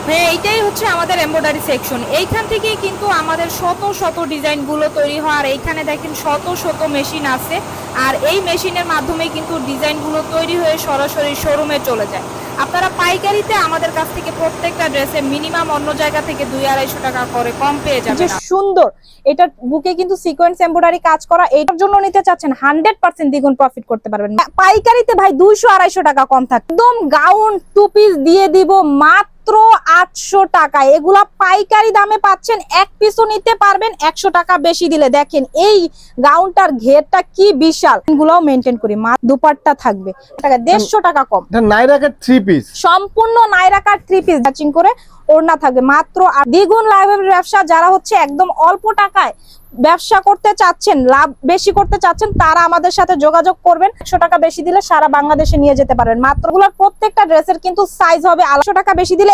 হ্যাঁ, এইটাই হচ্ছে আমাদের এমব্রয়ডারি সেকশন। এইখান থেকেই কিন্তু আমাদের শত শত ডিজাইনগুলো তৈরি হয়। আর এইখানে দেখেন শত শত মেশিন আছে, আর এই মেশিনের মাধ্যমে কিন্তু ডিজাইনগুলো তৈরি হয়ে সরাসরি শোরুমে চলে যায়। আপনারা পাইকারিতে আমাদের কাছ থেকে প্রত্যেকটা ড্রেসে মিনিমাম অন্য জায়গা থেকে 200-250 টাকা করে কম পেয়ে যে যাবেন। সুন্দর, এটা বুকে কিন্তু সিকোয়েন্স এমব্রয়ডারি কাজ করা, এটার জন্য নিতে চাচ্ছেন 100% দ্বিগুণ প্রফিট করতে পারবেন। পাইকারিতে ভাই 200-250 টাকা কম থাকে। একদম গাউন 2 পিস দিয়ে দিব মাত্র 800 টাকা। এগুলা পাইকারি দামে পাচ্ছেন, এক পিসও নিতে পারবেন 100 টাকা বেশি দিলে। দেখেন এই গাউনটার ঘেরটা কি বিশাল। এগুলাও মেইনটেইন করি, দুপাট্টা থাকবে 150 টাকা কম। এটা নাইরাকের 3 পিস, সম্পূর্ণ নাইরাকার 3 পিস ম্যাচিং করে ওড়না থাকবে মাত্র। আর দ্বিগুণ লাভের ব্যবসা যারা হচ্ছে একদম অল্প টাকায় ব্যবসা করতে চাচ্ছেন, লাভ বেশি করতে চাচ্ছেন, তারা আমাদের সাথে যোগাযোগ করবেন। 100 টাকা বেশি দিলে সারা বাংলাদেশে নিয়ে যেতে পারবেন মাত্র। প্রত্যেকটা ড্রেসের কিন্তু সাইজ হবে 800 টাকা বেশি দিলে